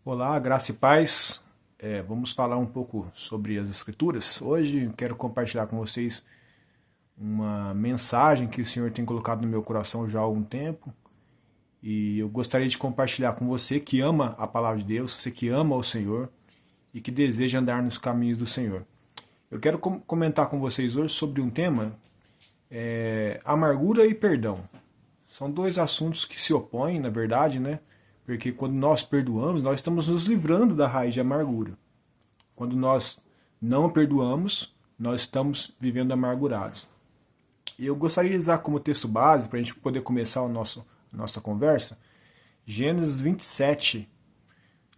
Olá, graça e paz. Vamos falar um pouco sobre as Escrituras. Hoje quero compartilhar com vocês uma mensagem que o Senhor tem colocado no meu coração já há algum tempo. E eu gostaria de compartilhar com você que ama a palavra de Deus, você que ama o Senhor e que deseja andar nos caminhos do Senhor. Eu quero comentar com vocês hoje sobre um tema, amargura e perdão. São dois assuntos que se opõem, na verdade, né? Porque quando nós perdoamos, nós estamos nos livrando da raiz de amargura. Quando nós não perdoamos, nós estamos vivendo amargurados. E eu gostaria de usar como texto base, para a gente poder começar a nossa conversa, Gênesis 27.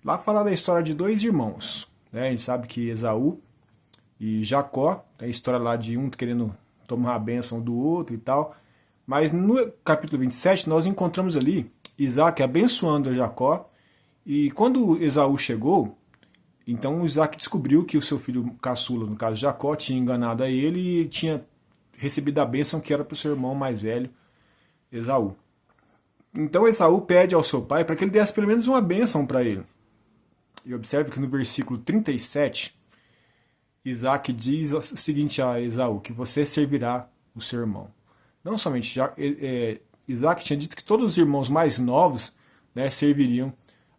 Lá fala da história de dois irmãos. Né? A gente sabe que Esaú e Jacó, tem a história lá de um querendo tomar a bênção do outro e tal. Mas no capítulo 27 nós encontramos ali Isaac abençoando a Jacó. E quando Esaú chegou, então Isaac descobriu que o seu filho caçula, no caso Jacó, tinha enganado a ele e tinha recebido a bênção que era para o seu irmão mais velho, Esaú. Então Esaú pede ao seu pai para que ele desse pelo menos uma bênção para ele. E observe que no versículo 37, Isaac diz o seguinte a Esaú, que você servirá o seu irmão. Não somente Isaac tinha dito que todos os irmãos mais novos, né, serviriam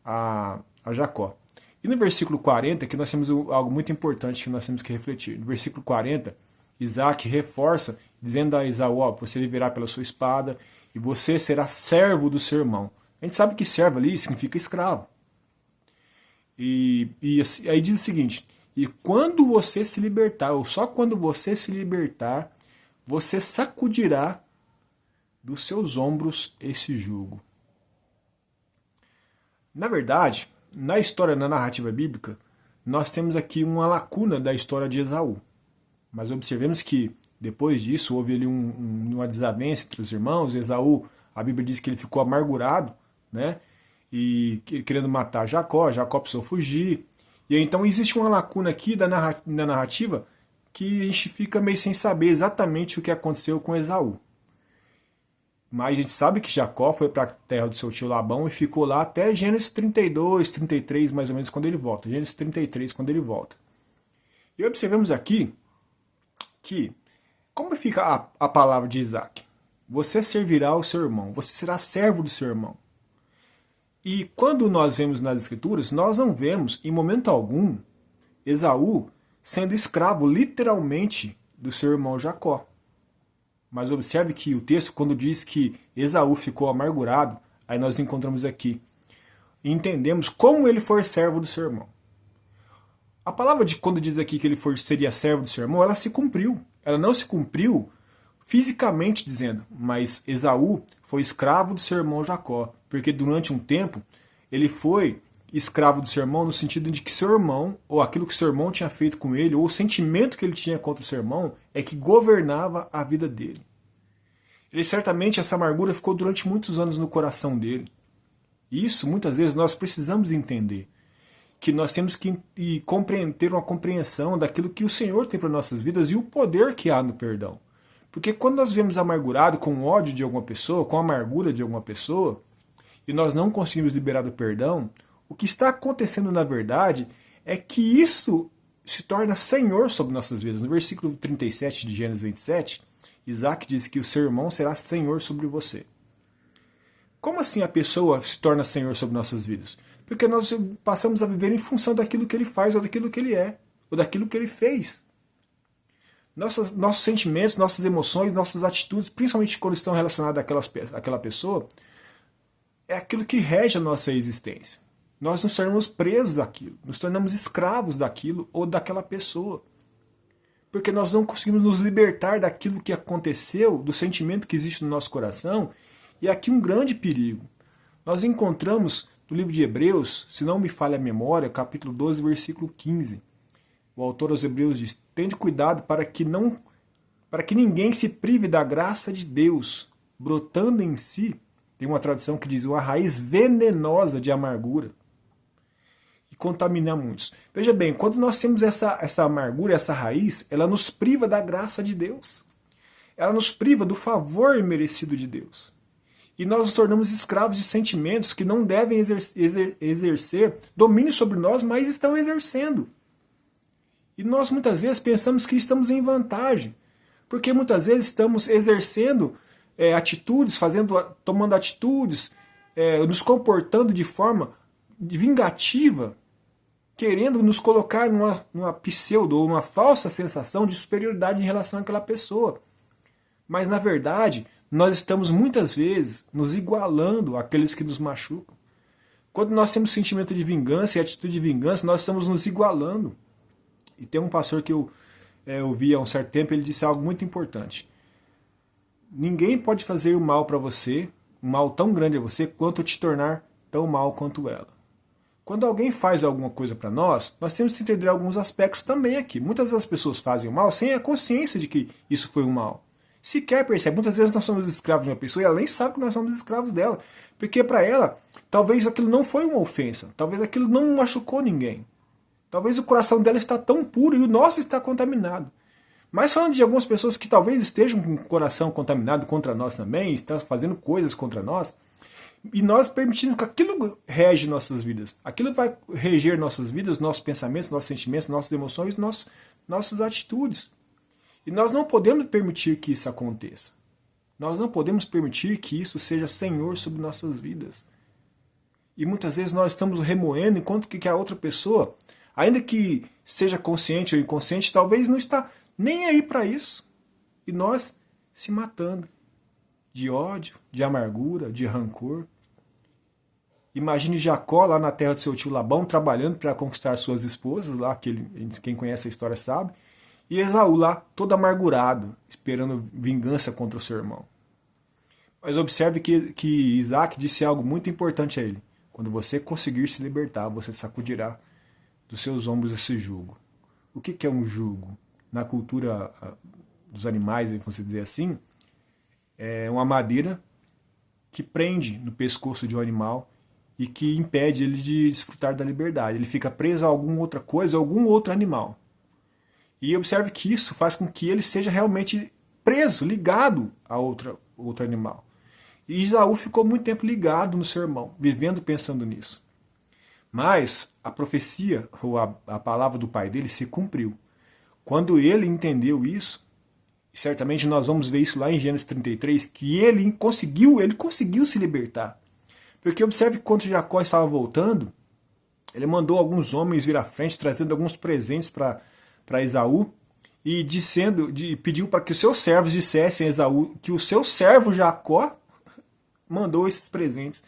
a Jacó. E no versículo 40, que nós temos algo muito importante que nós temos que refletir. No versículo 40, Isaac reforça, dizendo a Esaú, você viverá pela sua espada e você será servo do seu irmão. A gente sabe que servo ali significa escravo. E aí diz o seguinte, e quando você se libertar, ou só quando você se libertar, você sacudirá dos seus ombros esse jugo. Na verdade, na história, na narrativa bíblica, nós temos aqui uma lacuna da história de Esaú. Mas observemos que depois disso houve ali uma desavença entre os irmãos. Esaú, a Bíblia diz que ele ficou amargurado, né? E querendo matar Jacó, Jacó precisou fugir. E então existe uma lacuna aqui na narrativa que a gente fica meio sem saber exatamente o que aconteceu com Esaú. Mas a gente sabe que Jacó foi para a terra do seu tio Labão e ficou lá até Gênesis 32, 33, mais ou menos, quando ele volta. Gênesis 33, quando ele volta. E observamos aqui que, como fica a palavra de Isaac? Você servirá o seu irmão, você será servo do seu irmão. E quando nós vemos nas Escrituras, nós não vemos, em momento algum, Esaú sendo escravo, literalmente, do seu irmão Jacó. Mas observe que o texto, quando diz que Esaú ficou amargurado, aí nós encontramos aqui. E entendemos como ele foi servo do seu irmão. A palavra de quando diz aqui que ele seria servo do seu irmão, ela se cumpriu. Ela não se cumpriu fisicamente dizendo, mas Esaú foi escravo do seu irmão Jacó. Porque durante um tempo, ele foi escravo do seu irmão no sentido de que seu irmão, ou aquilo que seu irmão tinha feito com ele, ou o sentimento que ele tinha contra o seu irmão, é que governava a vida dele. Ele certamente, essa amargura ficou durante muitos anos no coração dele. E isso, muitas vezes, nós precisamos entender. Que nós temos que ter uma compreensão daquilo que o Senhor tem para nossas vidas e o poder que há no perdão. Porque quando nós vemos amargurado com ódio de alguma pessoa, com amargura de alguma pessoa, e nós não conseguimos liberar do perdão, o que está acontecendo na verdade é que isso se torna Senhor sobre nossas vidas. No versículo 37 de Gênesis 27, Isaac diz que o seu irmão será Senhor sobre você. Como assim a pessoa se torna Senhor sobre nossas vidas? Porque nós passamos a viver em função daquilo que ele faz, ou daquilo que ele é, ou daquilo que ele fez. Nossos sentimentos, nossas emoções, nossas atitudes, principalmente quando estão relacionadas àquela pessoa, é aquilo que rege a nossa existência. Nós nos tornamos presos daquilo, nos tornamos escravos daquilo ou daquela pessoa. Porque nós não conseguimos nos libertar daquilo que aconteceu, do sentimento que existe no nosso coração, e aqui um grande perigo. Nós encontramos no livro de Hebreus, se não me falha a memória, capítulo 12, versículo 15. O autor aos Hebreus diz, tende cuidado para que ninguém se prive da graça de Deus, brotando em si, tem uma tradução que diz, uma raiz venenosa de amargura, e contaminar muitos. Veja bem, quando nós temos essa amargura, essa raiz, ela nos priva da graça de Deus. Ela nos priva do favor merecido de Deus. E nós nos tornamos escravos de sentimentos que não devem exercer domínio sobre nós, mas estão exercendo. E nós muitas vezes pensamos que estamos em vantagem, porque muitas vezes estamos exercendo atitudes, tomando atitudes, nos comportando de forma vingativa, querendo nos colocar numa pseudo ou uma falsa sensação de superioridade em relação àquela pessoa. Mas na verdade, nós estamos muitas vezes nos igualando àqueles que nos machucam. Quando nós temos sentimento de vingança e atitude de vingança, nós estamos nos igualando. E tem um pastor que eu ouvi há um certo tempo, ele disse algo muito importante. Ninguém pode fazer o mal para você, um mal tão grande a você, quanto te tornar tão mal quanto ela. Quando alguém faz alguma coisa para nós temos que entender alguns aspectos também aqui. Muitas das pessoas fazem o mal sem a consciência de que isso foi um mal. Sequer percebe. Muitas vezes nós somos escravos de uma pessoa e ela nem sabe que nós somos escravos dela. Porque para ela, talvez aquilo não foi uma ofensa. Talvez aquilo não machucou ninguém. Talvez o coração dela está tão puro e o nosso está contaminado. Mas falando de algumas pessoas que talvez estejam com o coração contaminado contra nós também, estão fazendo coisas contra nós, e nós permitindo que aquilo rege nossas vidas. Aquilo vai reger nossas vidas, nossos pensamentos, nossos sentimentos, nossas emoções, nossas atitudes. E nós não podemos permitir que isso aconteça. Nós não podemos permitir que isso seja senhor sobre nossas vidas. E muitas vezes nós estamos remoendo, enquanto que a outra pessoa, ainda que seja consciente ou inconsciente, talvez não está nem aí para isso. E nós se matando de ódio, de amargura, de rancor. Imagine Jacó lá na terra do seu tio Labão, trabalhando para conquistar suas esposas, lá quem conhece a história sabe, e Esaú lá, todo amargurado, esperando vingança contra o seu irmão. Mas observe que Isaac disse algo muito importante a ele. Quando você conseguir se libertar, você sacudirá dos seus ombros esse jugo. O que é um jugo? Na cultura dos animais, vamos dizer assim, é uma madeira que prende no pescoço de um animal e que impede ele de desfrutar da liberdade. Ele fica preso a alguma outra coisa, a algum outro animal. E observe que isso faz com que ele seja realmente preso, ligado a outro animal. E Esaú ficou muito tempo ligado no seu irmão, vivendo pensando nisso. Mas a profecia, ou a palavra do pai dele, se cumpriu. Quando ele entendeu isso, e certamente nós vamos ver isso lá em Gênesis 33, que ele conseguiu se libertar. Porque observe que quando Jacó estava voltando, ele mandou alguns homens vir à frente, trazendo alguns presentes para Esaú, e pediu para que os seus servos dissessem a Esaú que o seu servo Jacó mandou esses presentes.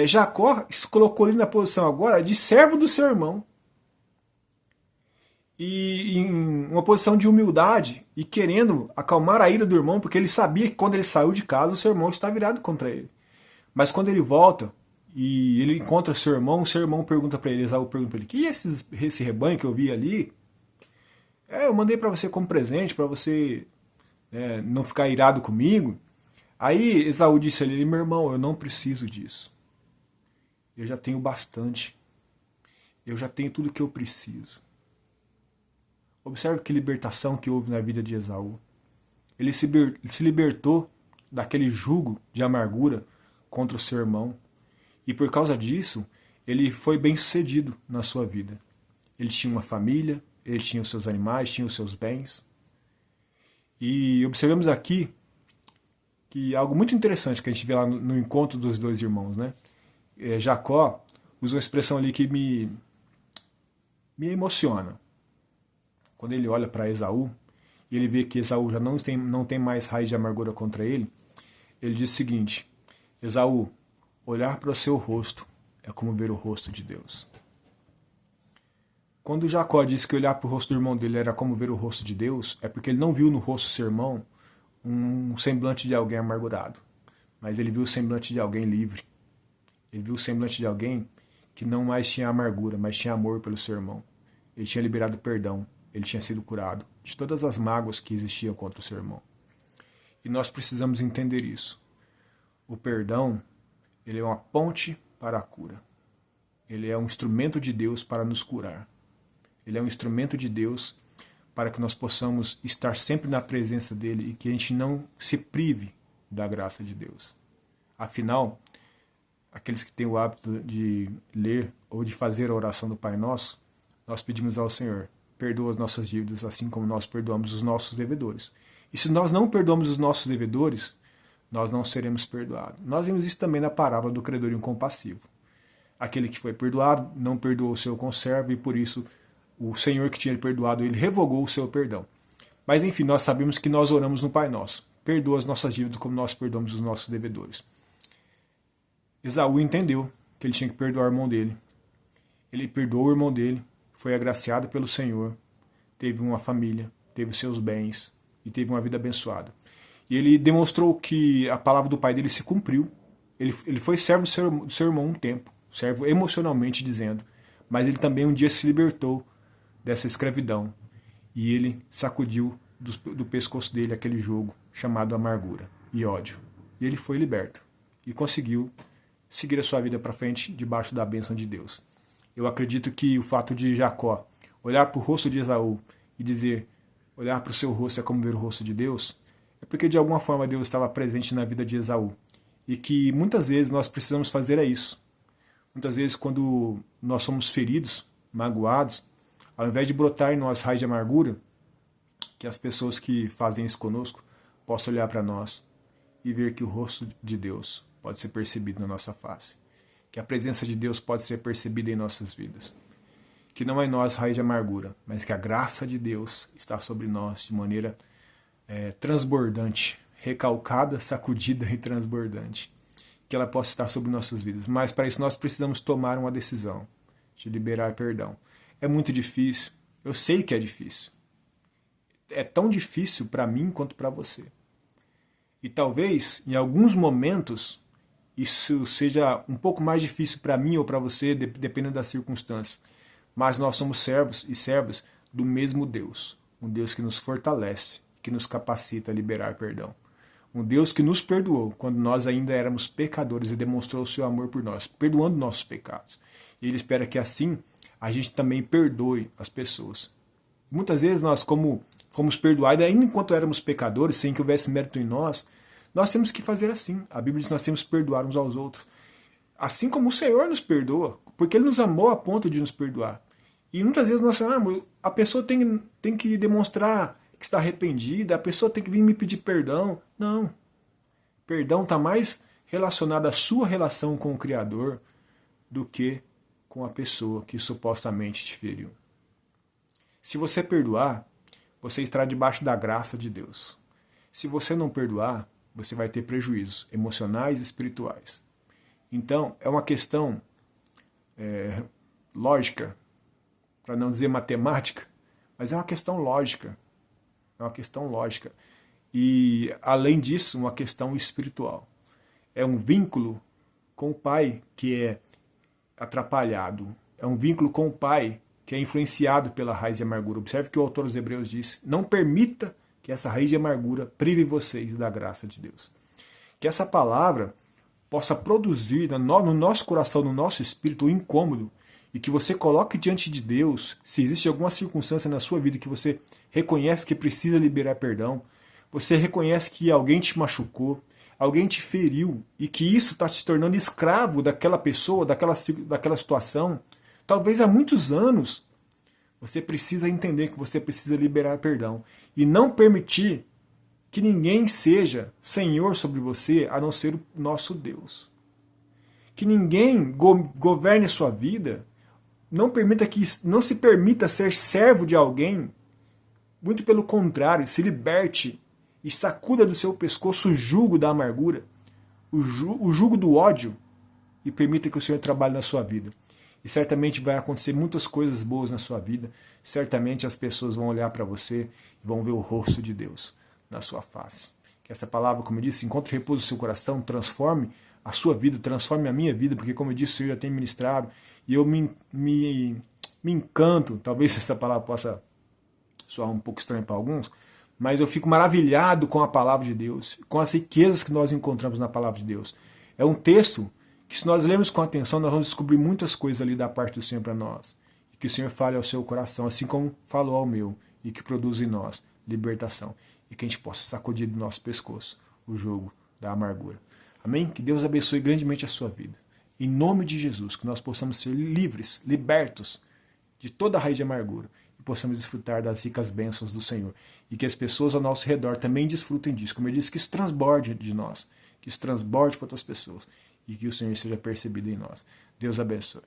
Jacó se colocou ali na posição agora de servo do seu irmão. E em uma posição de humildade e querendo acalmar a ira do irmão, porque ele sabia que quando ele saiu de casa, o seu irmão está virado contra ele. Mas quando ele volta e ele encontra o seu irmão pergunta para ele, Esaú pergunta para ele, que é esse rebanho que eu vi ali? Eu mandei para você como presente, para você não ficar irado comigo. Aí Esaú disse a ele, meu irmão, eu não preciso disso. Eu já tenho bastante. Eu já tenho tudo que eu preciso. Observe que libertação que houve na vida de Esaú. Ele se libertou daquele jugo de amargura contra o seu irmão. E por causa disso, ele foi bem sucedido na sua vida. Ele tinha uma família, ele tinha os seus animais, tinha os seus bens. E observamos aqui que algo muito interessante que a gente vê lá no encontro dos dois irmãos, né? Jacó usa uma expressão ali que me emociona. Quando ele olha para Esaú, e ele vê que Esaú já não tem mais raiz de amargura contra ele, ele diz o seguinte, Esaú, olhar para o seu rosto é como ver o rosto de Deus. Quando Jacó disse que olhar para o rosto do irmão dele era como ver o rosto de Deus, é porque ele não viu no rosto do seu irmão um semblante de alguém amargurado, mas ele viu o semblante de alguém livre. Ele viu o semblante de alguém que não mais tinha amargura, mas tinha amor pelo seu irmão. Ele tinha liberado perdão, ele tinha sido curado de todas as mágoas que existiam contra o seu irmão. E nós precisamos entender isso. O perdão, ele é uma ponte para a cura. Ele é um instrumento de Deus para nos curar. Ele é um instrumento de Deus para que nós possamos estar sempre na presença dele e que a gente não se prive da graça de Deus. Afinal, aqueles que têm o hábito de ler ou de fazer a oração do Pai Nosso, nós pedimos ao Senhor, perdoa as nossas dívidas, assim como nós perdoamos os nossos devedores. E se nós não perdoamos os nossos devedores, nós não seremos perdoados. Nós vimos isso também na parábola do credor incompassivo. Aquele que foi perdoado não perdoou o seu conservo e por isso o Senhor que tinha perdoado, ele revogou o seu perdão. Mas enfim, nós sabemos que nós oramos no Pai Nosso. Perdoa as nossas dívidas como nós perdoamos os nossos devedores. Esaú entendeu que ele tinha que perdoar o irmão dele. Ele perdoou o irmão dele, foi agraciado pelo Senhor, teve uma família, teve os seus bens e teve uma vida abençoada. E ele demonstrou que a palavra do pai dele se cumpriu. Ele foi servo do seu irmão um tempo, servo emocionalmente dizendo, mas ele também um dia se libertou dessa escravidão e ele sacudiu do pescoço dele aquele jugo chamado amargura e ódio. E ele foi liberto e conseguiu seguir a sua vida para frente debaixo da bênção de Deus. Eu acredito que o fato de Jacó olhar para o rosto de Esaú e dizer, olhar para o seu rosto é como ver o rosto de Deus, é porque de alguma forma Deus estava presente na vida de Esaú. E que muitas vezes nós precisamos fazer isso. Muitas vezes quando nós somos feridos, magoados, ao invés de brotar em nós raiz de amargura, que as pessoas que fazem isso conosco possam olhar para nós e ver que o rosto de Deus pode ser percebido na nossa face. Que a presença de Deus pode ser percebida em nossas vidas. Que não é em nós raiz de amargura, mas que a graça de Deus está sobre nós de maneira transbordante, recalcada, sacudida e transbordante. Que ela possa estar sobre nossas vidas. Mas para isso nós precisamos tomar uma decisão de liberar perdão. É muito difícil, eu sei que é difícil. É tão difícil para mim quanto para você. E talvez, em alguns momentos, isso seja um pouco mais difícil para mim ou para você, dependendo das circunstâncias. Mas nós somos servos e servas do mesmo Deus. Um Deus que nos fortalece, que nos capacita a liberar perdão. Um Deus que nos perdoou quando nós ainda éramos pecadores e demonstrou o seu amor por nós, perdoando nossos pecados. E Ele espera que assim a gente também perdoe as pessoas. Muitas vezes nós, como fomos perdoados, ainda enquanto éramos pecadores, sem que houvesse mérito em nós temos que fazer assim. A Bíblia diz que nós temos que perdoar uns aos outros. Assim como o Senhor nos perdoa, porque Ele nos amou a ponto de nos perdoar. E muitas vezes nós falamos, a pessoa tem que demonstrar que está arrependida, a pessoa tem que vir me pedir perdão. Não. Perdão está mais relacionado à sua relação com o Criador do que com a pessoa que supostamente te feriu. Se você perdoar, você estará debaixo da graça de Deus. Se você não perdoar, você vai ter prejuízos emocionais e espirituais. Então, é uma questão lógica, para não dizer matemática, mas é uma questão lógica. É uma questão lógica. E, além disso, uma questão espiritual. É um vínculo com o Pai que é atrapalhado. É um vínculo com o Pai que é influenciado pela raiz de amargura. Observe que o autor dos Hebreus diz, não permita que essa raiz de amargura prive vocês da graça de Deus. Que essa palavra possa produzir no nosso coração, no nosso espírito, o incômodo, e que você coloque diante de Deus, se existe alguma circunstância na sua vida que você reconhece que precisa liberar perdão, você reconhece que alguém te machucou, alguém te feriu, e que isso está se tornando escravo daquela pessoa, daquela situação, talvez há muitos anos, você precisa entender que você precisa liberar perdão e não permitir que ninguém seja senhor sobre você a não ser o nosso Deus. Que ninguém governe sua vida, não se permita ser servo de alguém, muito pelo contrário, se liberte e sacuda do seu pescoço o jugo da amargura, o jugo do ódio e permita que o Senhor trabalhe na sua vida. E certamente vai acontecer muitas coisas boas na sua vida. Certamente as pessoas vão olhar para você e vão ver o rosto de Deus na sua face. Que essa palavra, como eu disse, encontre repouso no seu coração, transforme a sua vida, transforme a minha vida, porque como eu disse, o Senhor já tem ministrado. E eu me encanto, talvez essa palavra possa soar um pouco estranha para alguns, mas eu fico maravilhado com a palavra de Deus, com as riquezas que nós encontramos na palavra de Deus. É um texto que se nós lermos com atenção, nós vamos descobrir muitas coisas ali da parte do Senhor para nós. E que o Senhor fale ao seu coração, assim como falou ao meu, e que produz em nós libertação. E que a gente possa sacudir do nosso pescoço o jugo da amargura. Amém? Que Deus abençoe grandemente a sua vida. Em nome de Jesus, que nós possamos ser livres, libertos de toda a raiz de amargura e possamos desfrutar das ricas bênçãos do Senhor. E que as pessoas ao nosso redor também desfrutem disso. Como eu disse, que isso transborde de nós, que isso transborde para outras pessoas e que o Senhor seja percebido em nós. Deus abençoe.